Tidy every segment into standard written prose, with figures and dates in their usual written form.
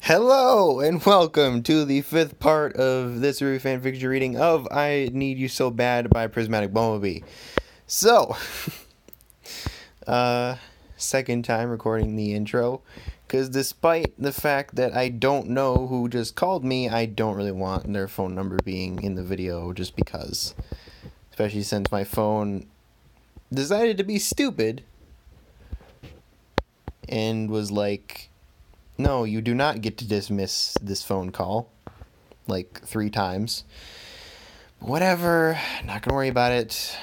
Hello and welcome to the fifth part of this RWBY fanfiction reading of I Need You So Bad by PrismaticBumbleby. So, second time recording the intro, because despite the fact that I don't know who just called me, I don't really want their phone number being in the video just because. Especially since my phone decided to be stupid and was like, no, you do not get to dismiss this phone call, like 3 times. Whatever, not gonna worry about it.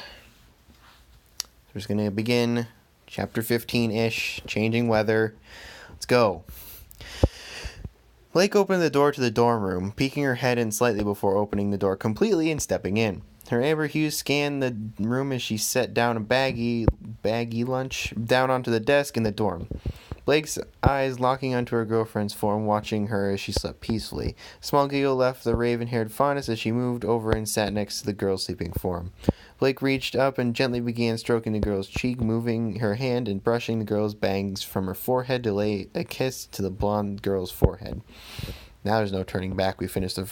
We're just gonna begin chapter 15-ish, changing weather. Let's go. Blake opened the door to the dorm room, peeking her head in slightly before opening the door completely and stepping in. Her amber hues scanned the room as she set down a baggy lunch down onto the desk in the dorm. Blake's eyes locking onto her girlfriend's form, watching her as she slept peacefully. A small giggle left the raven-haired fawness as she moved over and sat next to the girl's sleeping form. Blake reached up and gently began stroking the girl's cheek, moving her hand and brushing the girl's bangs from her forehead to lay a kiss to the blonde girl's forehead. Now there's no turning back. We finished the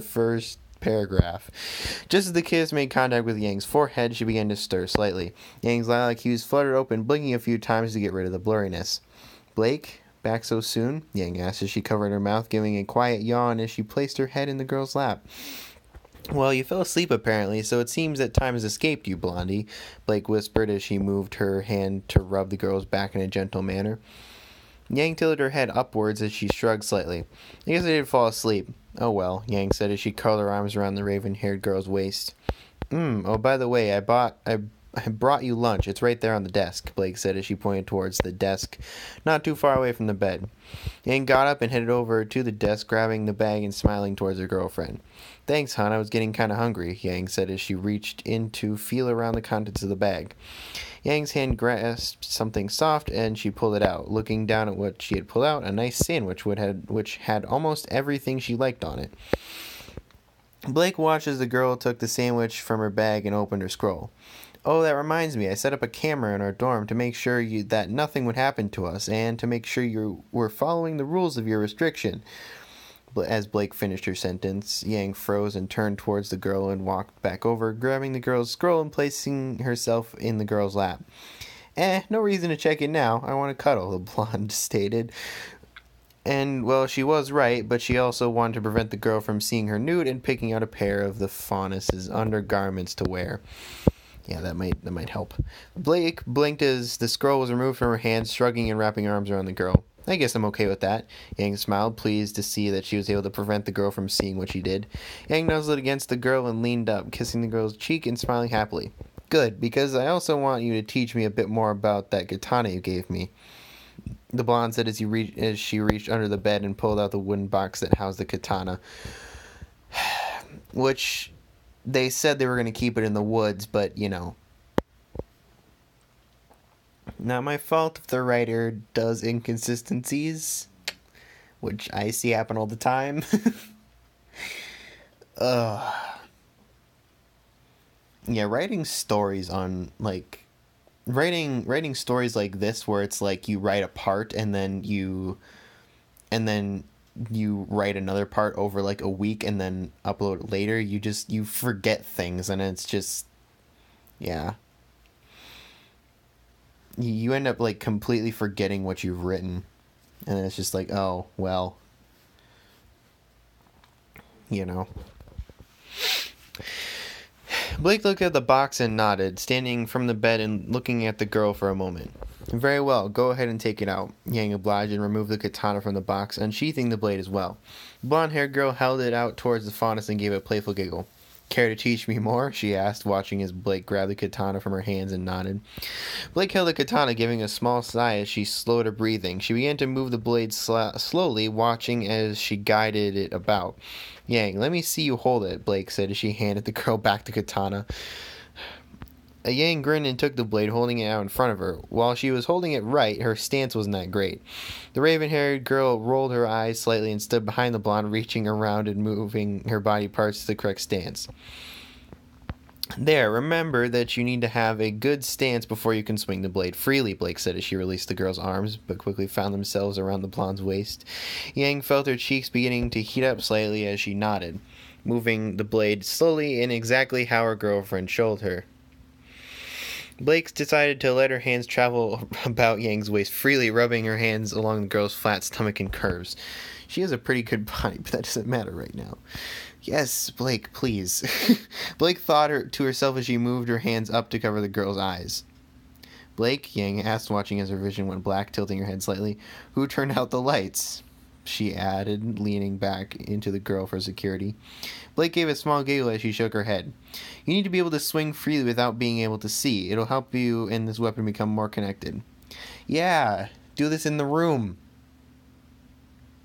first paragraph. Just as the kiss made contact with Yang's forehead, she began to stir slightly. Yang's lilac hues fluttered open, blinking a few times to get rid of the blurriness. Blake, back so soon? Yang asked as she covered her mouth, giving a quiet yawn as she placed her head in the girl's lap. Well, you fell asleep apparently, so it seems that time has escaped you, Blondie, Blake whispered as she moved her hand to rub the girl's back in a gentle manner. Yang tilted her head upwards as she shrugged slightly. I guess I did fall asleep. Oh well, Yang said as she curled her arms around the raven-haired girl's waist. Oh, by the way, I brought you lunch. It's right there on the desk, Blake said as she pointed towards the desk, not too far away from the bed. Yang got up and headed over to the desk, grabbing the bag and smiling towards her girlfriend. Thanks, hon. I was getting kind of hungry, Yang said as she reached in to feel around the contents of the bag. Yang's hand grasped something soft, and she pulled it out. Looking down at what she had pulled out, a nice sandwich which had almost everything she liked on it. Blake watched as the girl took the sandwich from her bag and opened her scroll. Oh, that reminds me. I set up a camera in our dorm to make sure that nothing would happen to us, and to make sure you were following the rules of your restriction. As Blake finished her sentence, Yang froze and turned towards the girl and walked back over, grabbing the girl's scroll and placing herself in the girl's lap. No reason to check it now. I want to cuddle, the blonde stated. And, well, she was right, but she also wanted to prevent the girl from seeing her nude and picking out a pair of the fawness's undergarments to wear. Yeah, that might help. Blake blinked as the scroll was removed from her hand, shrugging and wrapping her arms around the girl. I guess I'm okay with that. Yang smiled, pleased to see that she was able to prevent the girl from seeing what she did. Yang nuzzled against the girl and leaned up, kissing the girl's cheek and smiling happily. Good, because I also want you to teach me a bit more about that katana you gave me, the blonde said as she reached under the bed and pulled out the wooden box that housed the katana. Which, they said they were going to keep it in the woods, but, you know. Not my fault if the writer does inconsistencies, which I see happen all the time. Yeah, writing stories like this where it's like you write a part and then you write another part over like a week and then upload it later, you forget things and it's just, yeah. You end up like completely forgetting what you've written, and then it's just like, oh well, you know. Blake looked at the box and nodded, standing from the bed and looking at the girl for a moment. Very well, go ahead and take it out, Yang obliged and removed the katana from the box, unsheathing the blade as well. The blonde-haired girl held it out towards the fawness and gave a playful giggle. Care to teach me more? She asked, watching as Blake grabbed the katana from her hands and nodded. Blake held the katana, giving a small sigh as she slowed her breathing. She began to move the blade slowly, watching as she guided it about. Yang, let me see you hold it, Blake said as she handed the girl back the katana. Yang grinned and took the blade, holding it out in front of her. While she was holding it right, her stance wasn't that great. The raven-haired girl rolled her eyes slightly and stood behind the blonde, reaching around and moving her body parts to the correct stance. There, remember that you need to have a good stance before you can swing the blade freely, Blake said as she released the girl's arms, but quickly found themselves around the blonde's waist. Yang felt her cheeks beginning to heat up slightly as she nodded, moving the blade slowly and exactly how her girlfriend showed her. Blake decided to let her hands travel about Yang's waist freely, rubbing her hands along the girl's flat stomach and curves. She has a pretty good body, but that doesn't matter right now. Yes, Blake, please. Blake thought to herself as she moved her hands up to cover the girl's eyes. Blake, Yang asked, watching as her vision went black, tilting her head slightly. Who turned out the lights? She added, leaning back into the girl for security. Blake gave a small giggle as she shook her head. You need to be able to swing freely without being able to see. It'll help you and this weapon become more connected. Yeah, do this in the room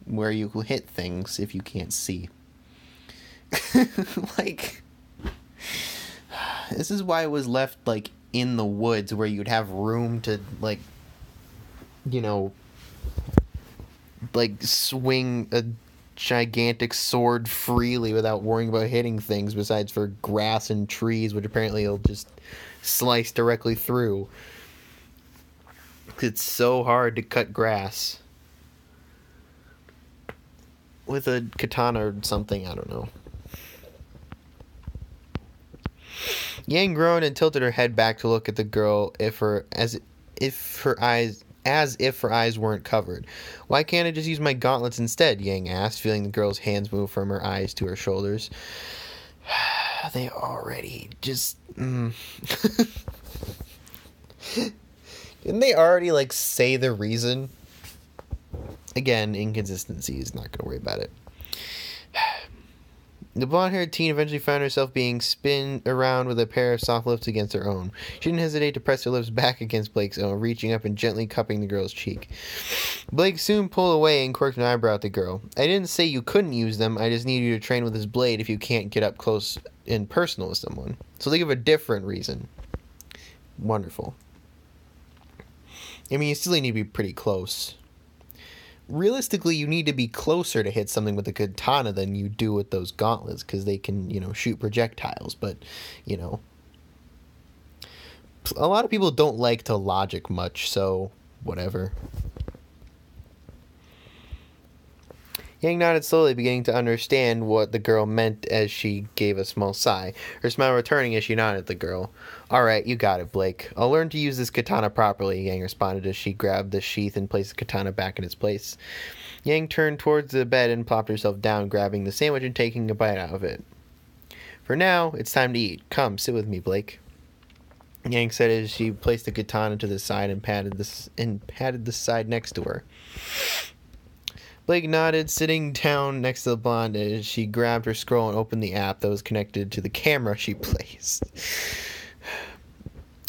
where you will hit things if you can't see. Like, this is why it was left, like, in the woods where you'd have room to, like, you know, like, swing a gigantic sword freely without worrying about hitting things, besides for grass and trees, which apparently it'll just slice directly through. It's so hard to cut grass with a katana or something, I don't know. Yang groaned and tilted her head back to look at the girl as if her eyes weren't covered. Why can't I just use my gauntlets instead? Yang asked, feeling the girl's hands move from her eyes to her shoulders. They already just... Didn't they already, like, say the reason? Again, inconsistencies, not gonna worry about it. The blonde-haired teen eventually found herself being spun around with a pair of soft lips against her own. She didn't hesitate to press her lips back against Blake's own, reaching up and gently cupping the girl's cheek. Blake soon pulled away and quirked an eyebrow at the girl. I didn't say you couldn't use them, I just need you to train with this blade if you can't get up close and personal with someone. So think of a different reason. Wonderful. I mean, you still need to be pretty close. Realistically, you need to be closer to hit something with a katana than you do with those gauntlets, because they can, you know, shoot projectiles, but, you know, a lot of people don't like to logic much, so whatever. Yang nodded slowly, beginning to understand what the girl meant as she gave a small sigh, her smile returning as she nodded at the girl. Alright, you got it, Blake. I'll learn to use this katana properly, Yang responded as she grabbed the sheath and placed the katana back in its place. Yang turned towards the bed and plopped herself down, grabbing the sandwich and taking a bite out of it. For now, it's time to eat. Come, sit with me, Blake. Yang said as she placed the katana to the side and patted the side next to her. Blake nodded, sitting down next to the blonde as she grabbed her scroll and opened the app that was connected to the camera she placed.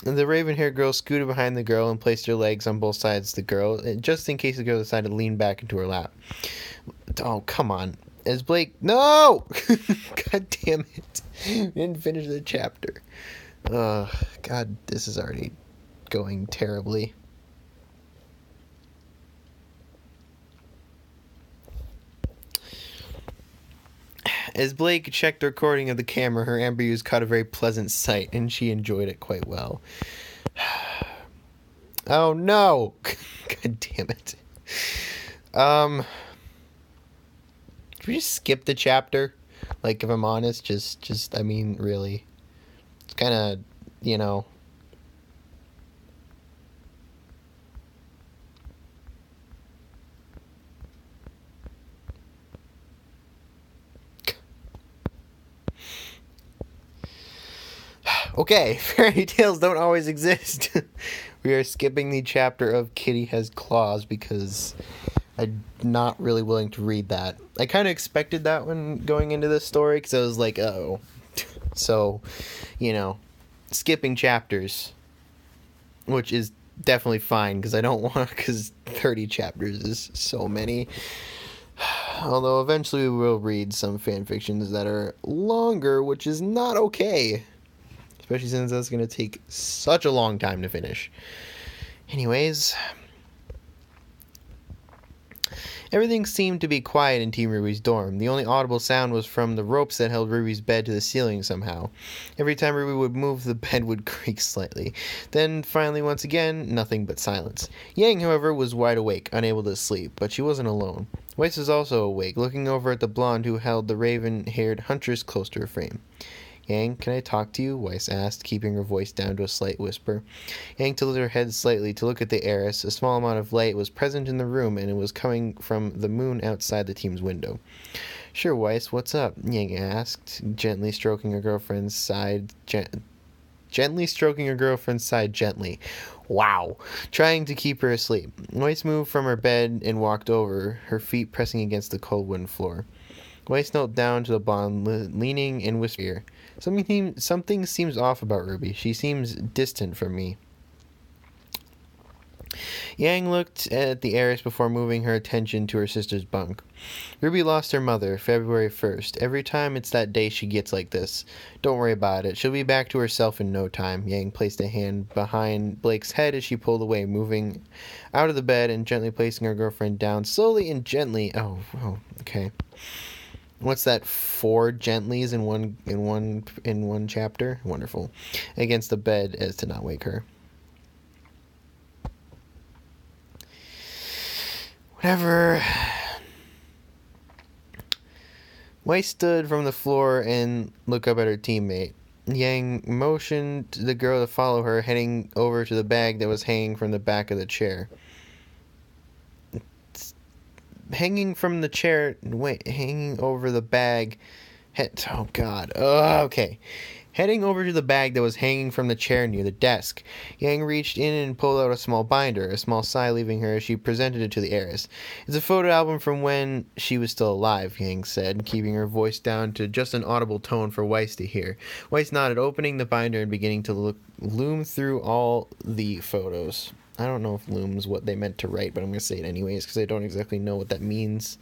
The raven-haired girl scooted behind the girl and placed her legs on both sides of the girl, just in case the girl decided to lean back into her lap. Oh, come on. As Blake... No! God damn it. We didn't finish the chapter. God, this is already going terribly. As Blake checked the recording of the camera, her amber hues caught a very pleasant sight, and she enjoyed it quite well. Oh no! God damn it. Should we just skip the chapter? Like, if I'm honest, just, I mean, really. It's kind of, you know... Okay, fairy tales don't always exist. We are skipping the chapter of Kitty Has Claws because I'm not really willing to read that. I kind of expected that when going into this story because I was like, oh. So, you know, skipping chapters, which is definitely fine because I don't want, because 30 chapters is so many. Although eventually we will read some fan fictions that are longer, which is not okay. Especially since that's going to take such a long time to finish. Anyways. Everything seemed to be quiet in Team Ruby's dorm. The only audible sound was from the ropes that held Ruby's bed to the ceiling somehow. Every time Ruby would move, the bed would creak slightly. Then, finally, once again, nothing but silence. Yang, however, was wide awake, unable to sleep, but she wasn't alone. Weiss was also awake, looking over at the blonde who held the raven-haired huntress close to her frame. Yang, can I talk to you? Weiss asked, keeping her voice down to a slight whisper. Yang tilted her head slightly to look at the heiress. A small amount of light was present in the room, and it was coming from the moon outside the team's window. Sure, Weiss, what's up? Yang asked, gently stroking her girlfriend's side gently. Wow. Trying to keep her asleep. Weiss moved from her bed and walked over, her feet pressing against the cold wooden floor. Weiss knelt down to the blonde, leaning and whispering, Something seems off about Ruby. She seems distant from me. Yang looked at the heiress before moving her attention to her sister's bunk. Ruby lost her mother, February 1st. Every time it's that day she gets like this. Don't worry about it. She'll be back to herself in no time. Yang placed a hand behind Blake's head as she pulled away, moving out of the bed and gently placing her girlfriend down slowly and gently. Oh, okay. What's that? 4 gentlies in one chapter? Wonderful. Against the bed as to not wake her. Whatever. Weiss stood from the floor and looked up at her teammate. Yang motioned the girl to follow her, heading over to the bag that was hanging from the back of the chair. Hanging over the bag. Oh, God. Okay. Heading over to the bag that was hanging from the chair near the desk. Yang reached in and pulled out a small binder, a small sigh leaving her as she presented it to the heiress. It's a photo album from when she was still alive, Yang said, keeping her voice down to just an audible tone for Weiss to hear. Weiss nodded, opening the binder and beginning to loom through all the photos. I don't know if loom is what they meant to write, but I'm going to say it anyways because I don't exactly know what that means.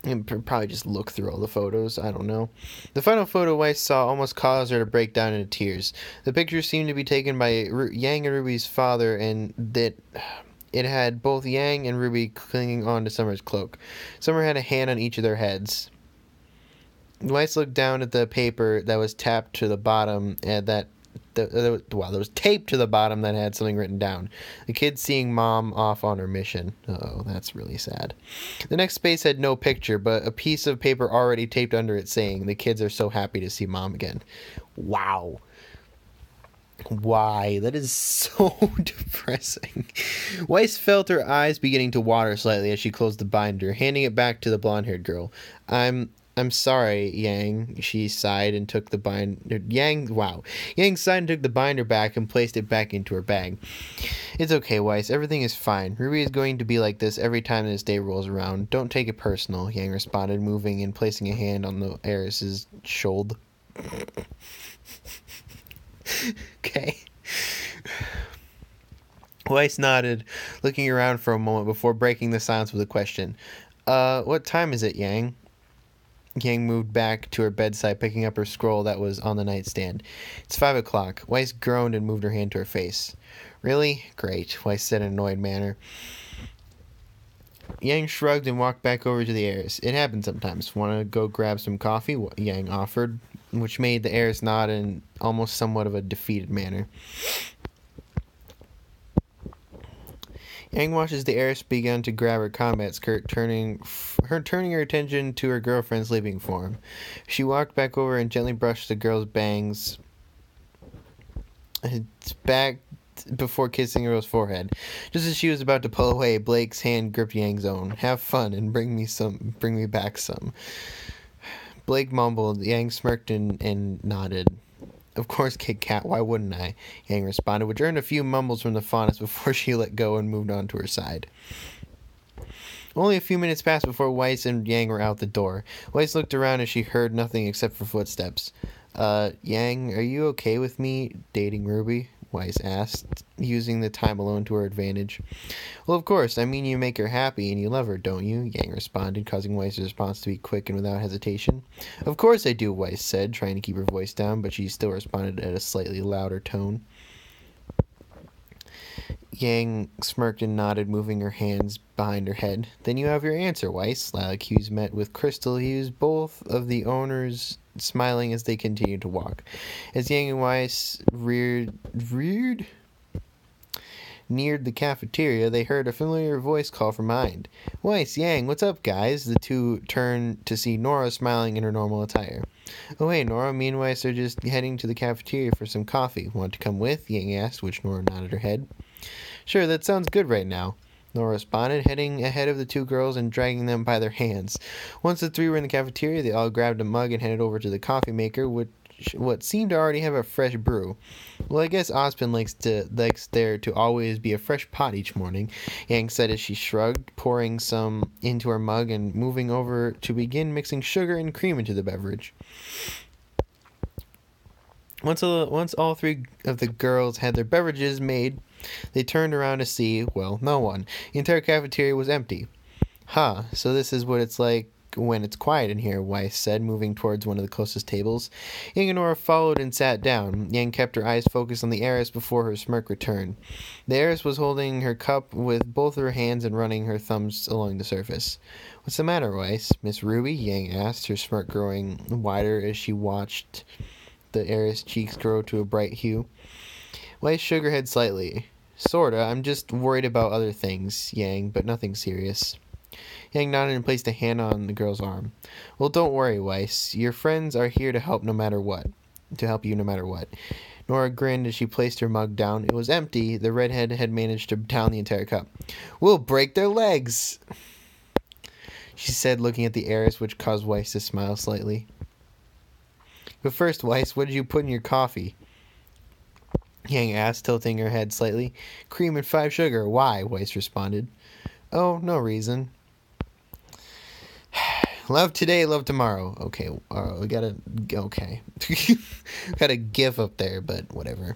And probably just look through all the photos. I don't know. The final photo Weiss saw almost caused her to break down into tears. The picture seemed to be taken by Yang and Ruby's father, and that it had both Yang and Ruby clinging on to Summer's cloak. Summer had a hand on each of their heads. Weiss looked down at the paper that was tapped to the bottom, and that was taped to the bottom that had something written down. The kid seeing mom off on her mission. Oh, that's really sad. The next space had no picture, but a piece of paper already taped under it saying, the kids are so happy to see mom again. Wow. Why? That is so depressing. Weiss felt her eyes beginning to water slightly as she closed the binder, handing it back to the blonde-haired girl. I'm sorry, Yang, she sighed and took the binder. Yang sighed and took the binder back and placed it back into her bag. It's okay, Weiss. Everything is fine. Ruby is going to be like this every time this day rolls around. Don't take it personal, Yang responded, moving and placing a hand on the heiress's shoulder. Okay. Weiss nodded, looking around for a moment before breaking the silence with a question. What time is it, Yang? Yang moved back to her bedside, picking up her scroll that was on the nightstand. It's 5 o'clock. Weiss groaned and moved her hand to her face. Really? Great, Weiss said in an annoyed manner. Yang shrugged and walked back over to the heiress. It happens sometimes. Want to go grab some coffee? Yang offered, which made the heiress nod in almost somewhat of a defeated manner. Yang watched as the heiress began to grab her combat skirt, turning her attention to her girlfriend's sleeping form. She walked back over and gently brushed the girl's bangs back before kissing her forehead. Just as she was about to pull away, Blake's hand gripped Yang's own. Have fun and bring me back some. Blake mumbled. Yang smirked and nodded. Of course, Kit Kat, why wouldn't I? Yang responded, which earned a few mumbles from the faunus before she let go and moved on to her side. Only a few minutes passed before Weiss and Yang were out the door. Weiss looked around as she heard nothing except for footsteps. Yang, are you okay with me dating Ruby? Weiss asked, using the time alone to her advantage. Well, of course. I mean, you make her happy and you love her, don't you? Yang responded, causing Weiss's response to be quick and without hesitation. Of course I do, Weiss said, trying to keep her voice down, but she still responded at a slightly louder tone. Yang smirked and nodded, moving her hands behind her head. Then you have your answer, Weiss. Lilac Hughes met with Crystal Hughes, both of the owners smiling as they continued to walk. As Yang and Weiss neared the cafeteria, they heard a familiar voice call from behind. Weiss, Yang, what's up, guys? The two turned to see Nora smiling in her normal attire. Oh, hey, Nora, me and Weiss are just heading to the cafeteria for some coffee. Want to come with? Yang asked, which Nora nodded her head. Sure, that sounds good right now, Nora responded, heading ahead of the two girls and dragging them by their hands. Once the three were in the cafeteria, they all grabbed a mug and headed over to the coffee maker, what seemed to already have a fresh brew. Well, I guess Ospen likes there to always be a fresh pot each morning, Yang said as she shrugged, pouring some into her mug and moving over to begin mixing sugar and cream into the beverage. Once all three of the girls had their beverages made, they turned around to see, well, no one. The entire cafeteria was empty. So this is what it's like when it's quiet in here, Weiss said, moving towards one of the closest tables. Yang and Nora followed and sat down. Yang kept her eyes focused on the heiress before her smirk returned. The heiress was holding her cup with both of her hands and running her thumbs along the surface. What's the matter, Weiss? Miss Ruby? Yang asked, her smirk growing wider as she watched the heiress' cheeks grow to a bright hue. Weiss shook her head slightly. Sorta. I'm just worried about other things, Yang, but nothing serious. Yang nodded and placed a hand on the girl's arm. Well, don't worry, Weiss. Your friends are here to help you no matter what. Nora grinned as she placed her mug down. It was empty. The redhead had managed to down the entire cup. We'll break their legs, she said, looking at the heiress, which caused Weiss to smile slightly. But first, Weiss, what did you put in your coffee? Yang asked, tilting her head slightly. Cream and 5 sugar. Why? Weiss responded. Oh, no reason. Love today, love tomorrow. Okay, we gotta got a gif up there, but whatever.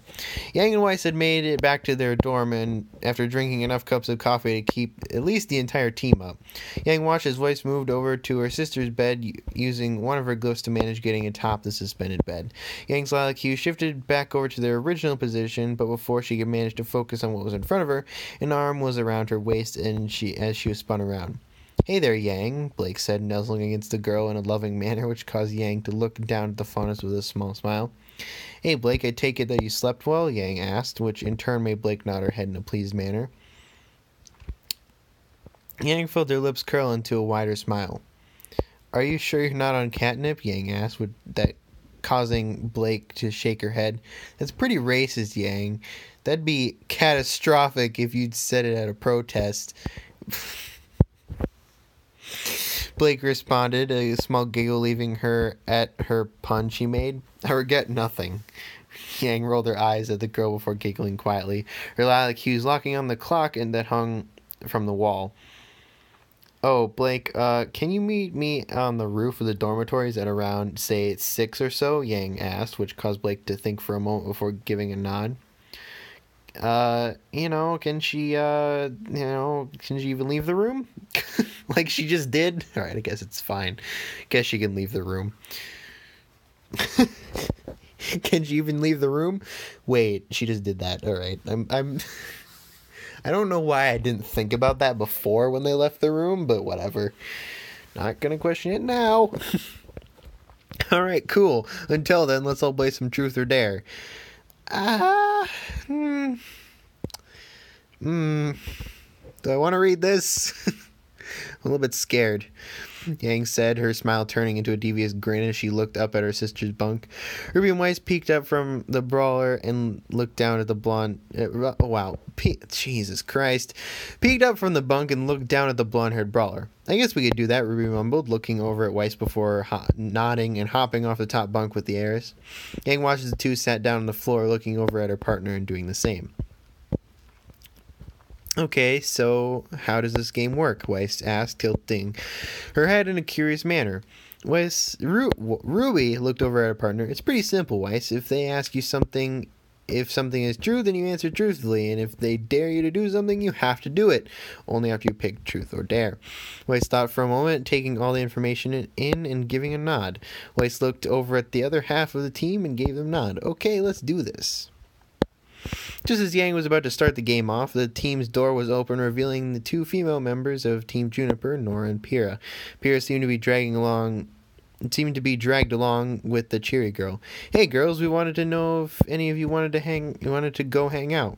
Yang and Weiss had made it back to their dorm, and after drinking enough cups of coffee to keep at least the entire team up, Yang watched as Weiss moved over to her sister's bed, using one of her glyphs to manage getting atop the suspended bed. Yang's lilac hue shifted back over to their original position, but before she could manage to focus on what was in front of her, an arm was around her waist, and as she was spun around. Hey there, Yang, Blake said, nuzzling against the girl in a loving manner, which caused Yang to look down at the faunus with a small smile. Hey, Blake, I take it that you slept well? Yang asked, which in turn made Blake nod her head in a pleased manner. Yang felt her lips curl into a wider smile. Are you sure you're not on catnip? Yang asked, with that causing Blake to shake her head. That's pretty racist, Yang. That'd be catastrophic if you'd said it at a protest. Blake responded, a small giggle leaving her at her pun she made. I regret nothing. Yang rolled her eyes at the girl before giggling quietly, her lilac hues locking on the clock and that hung from the wall. Oh, Blake, can you meet me on the roof of the dormitories at around, say, 6 or so? Yang asked, which caused Blake to think for a moment before giving a nod. Can she even leave the room? Like she just did? Alright, I guess it's fine. Guess she can leave the room. Can she even leave the room? Wait, she just did that. Alright, I don't know why I didn't think about that before when they left the room, but whatever. Not gonna question it now. Alright, cool. Until then, let's all play some Truth or Dare. Do I want to read this? I'm a little bit scared, Yang said, her smile turning into a devious grin as she looked up at her sister's bunk. Ruby and Weiss peeked up from the brawler and looked down at the blonde... Jesus Christ. Peeked up from the bunk and looked down at the blonde-haired brawler. I guess we could do that, Ruby mumbled, looking over at Weiss before nodding and hopping off the top bunk with the heiress. Yang watched as the two sat down on the floor, looking over at her partner and doing the same. Okay, so how does this game work? Weiss asked, tilting her head in a curious manner. Ruby looked over at her partner. It's pretty simple, Weiss. If they ask you something, if something is true, then you answer truthfully, and if they dare you to do something, you have to do it, only after you pick truth or dare. Weiss thought for a moment, taking all the information in and giving a nod. Weiss looked over at the other half of the team and gave them a nod. Okay, let's do this. Just as Yang was about to start the game off, the team's door was open, revealing the 2 female members of Team Juniper, Nora and Pyrrha. Pyrrha seemed to be dragged along with the cheery girl. "Hey girls, we wanted to know if any of you wanted to go hang out."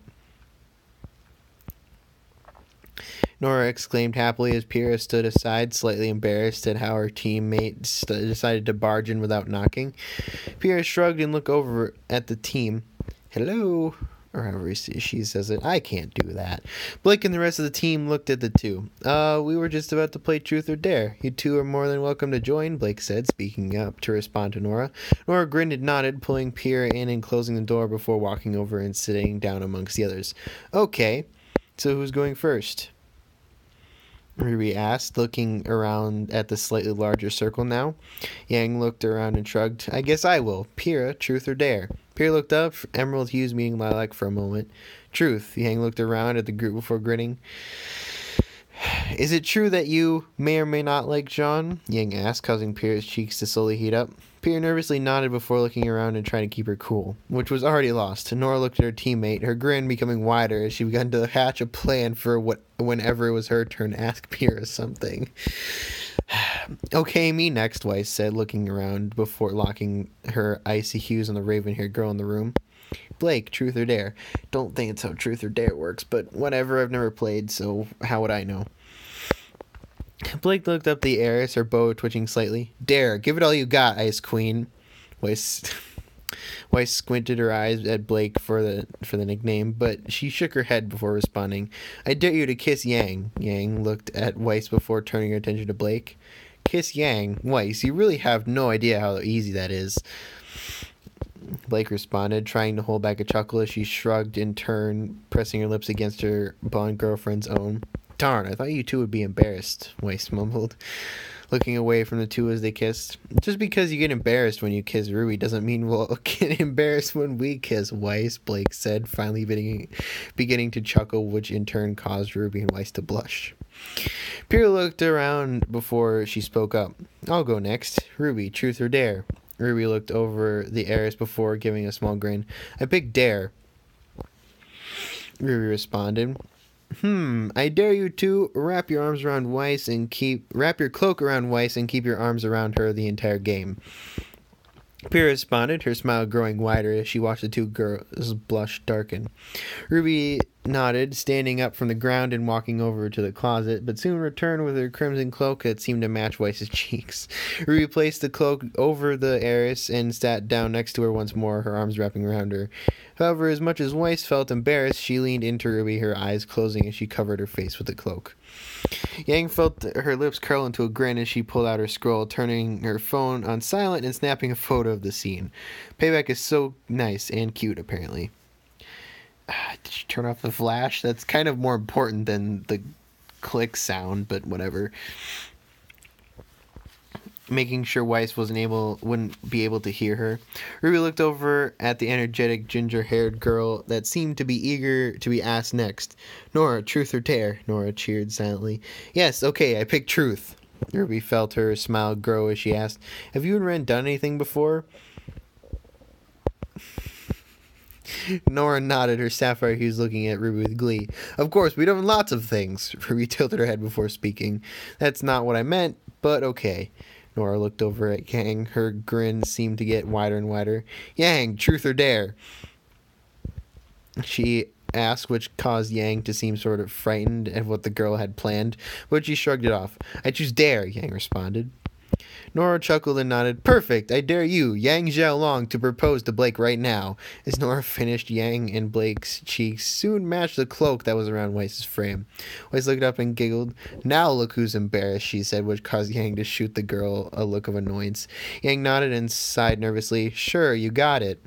Nora exclaimed happily as Pyrrha stood aside, slightly embarrassed at how her teammate decided to barge in without knocking. Pyrrha shrugged and looked over at the team. "Hello," or however she says it. I can't do that. Blake and the rest of the team looked at the two. We were just about to play Truth or Dare. You two are more than welcome to join," Blake said, speaking up to respond to Nora. Nora grinned and nodded, pulling Pyrrha in and closing the door before walking over and sitting down amongst the others. "Okay, so who's going first?" RWBY asked, looking around at the slightly larger circle now. Yang looked around and shrugged. "I guess I will. Pyrrha, Truth or Dare?" Pyrrha looked up, emerald hues meeting lilac for a moment. "Truth." Yang looked around at the group before grinning. "Is it true that you may or may not like Jean?" Yang asked, causing Pyrrha's cheeks to slowly heat up. Pyrrha nervously nodded before looking around and trying to keep her cool, which was already lost. Nora looked at her teammate, her grin becoming wider as she began to hatch a plan for whenever it was her turn to ask Pyrrha something. "Okay, me next," Weiss said, looking around before locking her icy hues on the raven-haired girl in the room. "Blake, Truth or Dare?" "Don't think it's how Truth or Dare works, but whatever, I've never played, so how would I know?" Blake looked up the heiress, her bow twitching slightly. "Dare, give it all you got, Ice Queen." Weiss squinted her eyes at Blake for the nickname, but she shook her head before responding. "I dare you to kiss Yang." Yang looked at Weiss before turning her attention to Blake. "Kiss Yang? Weiss, you really have no idea how easy that is." Blake responded, trying to hold back a chuckle as she shrugged in turn, pressing her lips against her blonde girlfriend's own. "Darn, I thought you two would be embarrassed," Weiss mumbled, looking away from the two as they kissed. "Just because you get embarrassed when you kiss RWBY doesn't mean we'll get embarrassed when we kiss, Weiss," Blake said, finally beginning to chuckle, which in turn caused RWBY and Weiss to blush. Pyrrha looked around before she spoke up. "I'll go next. RWBY, Truth or Dare?" RWBY looked over the heiress before giving a small grin. "I picked Dare," RWBY responded. I dare you to wrap your cloak around Weiss and keep your arms around her the entire game." Pyrrha responded, her smile growing wider as she watched the two girls' blush darken. RWBY nodded, standing up from the ground and walking over to the closet, but soon returned with her crimson cloak that seemed to match Weiss's cheeks. RWBY placed the cloak over the heiress and sat down next to her once more, her arms wrapping around her. However, as much as Weiss felt embarrassed, she leaned into RWBY, her eyes closing as she covered her face with the cloak. Yang felt her lips curl into a grin as she pulled out her scroll, turning her phone on silent and snapping a photo of the scene. Payback is so nice and cute, apparently. Did she turn off the flash? That's kind of more important than the click sound, but whatever. Making sure Weiss wouldn't be able to hear her. RWBY looked over at the energetic ginger-haired girl that seemed to be eager to be asked next. "Nora, Truth or Dare?" Nora cheered silently. "Yes, okay, I picked Truth." RWBY felt her smile grow as she asked, "Have you and Ren done anything before?" Nora nodded, her sapphire hues looking at RWBY with glee. "Of course, we've done lots of things." RWBY tilted her head before speaking. "That's not what I meant, but okay." Nora looked over at Yang. Her grin seemed to get wider and wider. "Yang, Truth or Dare?" she asked, which caused Yang to seem sort of frightened at what the girl had planned, but she shrugged it off. "I choose Dare," Yang responded. Nora chuckled and nodded. "Perfect! I dare you, Yang Xiaolong, to propose to Blake right now." As Nora finished, Yang and Blake's cheeks soon matched the cloak that was around Weiss's frame. Weiss looked up and giggled. "Now look who's embarrassed," she said, which caused Yang to shoot the girl a look of annoyance. Yang nodded and sighed nervously. "Sure, you got it,"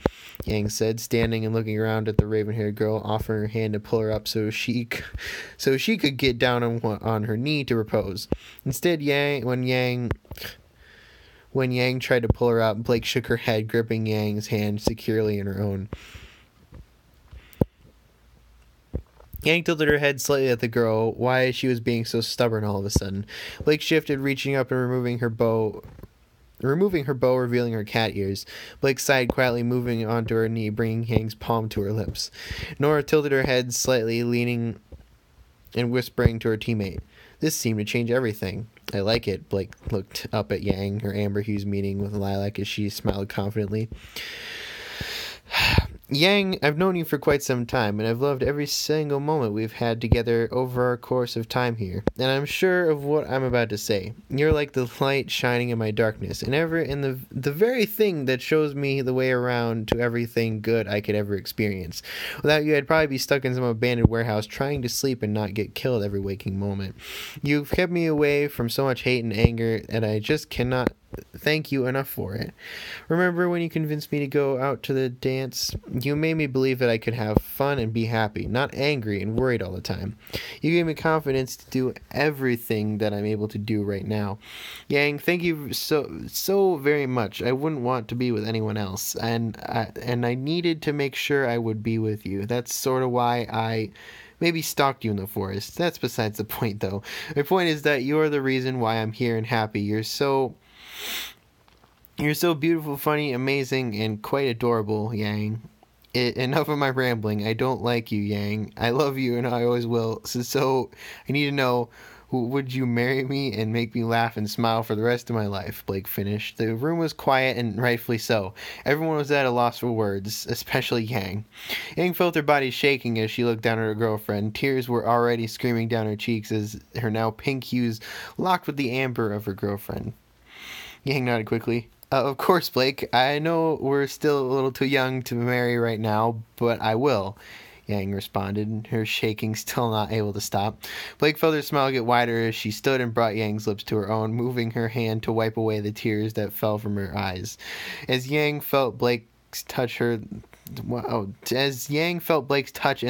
Yang said, standing and looking around at the raven-haired girl, offering her hand to pull her up so she could get down on her knee to propose. Instead, when Yang tried to pull her up, Blake shook her head, gripping Yang's hand securely in her own. Yang tilted her head slightly at the girl, why she was being so stubborn all of a sudden. Blake shifted, reaching up and removing her bow removing her bow, revealing her cat ears. Blake sighed quietly, moving onto her knee, bringing Yang's palm to her lips. Nora tilted her head slightly, leaning and whispering to her teammate. This seemed to change everything. I like it. Blake looked up at Yang, her amber hues meeting with Lilac as she smiled confidently. Yang, I've known you for quite some time, and I've loved every single moment we've had together over our course of time here, and I'm sure of what I'm about to say. You're like the light shining in my darkness, and the very thing that shows me the way around to everything good I could ever experience. Without you, I'd probably be stuck in some abandoned warehouse trying to sleep and not get killed every waking moment. You've kept me away from so much hate and anger, and I just cannot thank you enough for it. Remember when you convinced me to go out to the dance? You made me believe that I could have fun and be happy, not angry and worried all the time. You gave me confidence to do everything that I'm able to do right now. Yang, thank you so very much. I wouldn't want to be with anyone else, and I needed to make sure I would be with you. That's sort of why I maybe stalked you in the forest. That's besides the point, though. My point is that you're the reason why I'm here and happy. You're so beautiful, funny, amazing, and quite adorable, Yang. Enough of my rambling. I don't like you, Yang. I love you, and I always will. So I need to know, would you marry me and make me laugh and smile for the rest of my life? Blake finished. The room was quiet, and rightfully so. Everyone was at a loss for words, especially Yang. Yang felt her body shaking as she looked down at her girlfriend. Tears were already screaming down her cheeks as her now pink hues locked with the amber of her girlfriend. Yang nodded quickly. Of course, Blake. I know we're still a little too young to marry right now, but I will, Yang responded, her shaking still not able to stop. Blake felt her smile get wider as she stood and brought Yang's lips to her own, moving her hand to wipe away the tears that fell from her eyes. As Yang felt Blake's touch and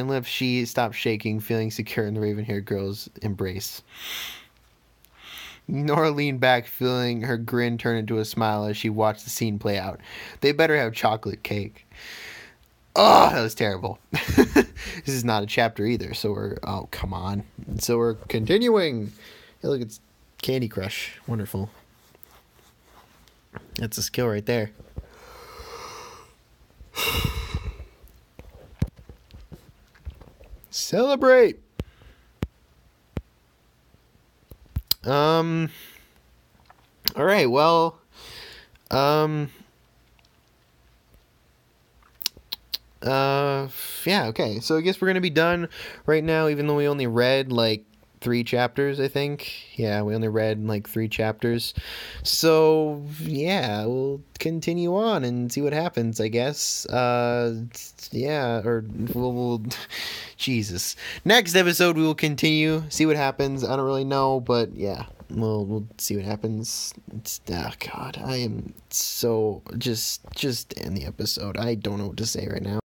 lips, she stopped shaking, feeling secure in the raven-haired girl's embrace. Nora leaned back, feeling her grin turn into a smile as she watched the scene play out. They better have chocolate cake. Oh, that was terrible. This is not a chapter either, so oh, come on. So we're continuing. Hey, look, it's Candy Crush. Wonderful. That's a skill right there. Celebrate! All right, well, yeah, okay, so I guess we're gonna be done right now, even though we only read, like, 3 chapters, I think. Yeah, we only read, like, 3 chapters, so, yeah, we'll continue on and see what happens, I guess. Yeah, or we'll Jesus. Next episode, we will continue, see what happens. I don't really know, but, yeah. We'll see what happens. God, I am so just end the episode. I don't know what to say right now.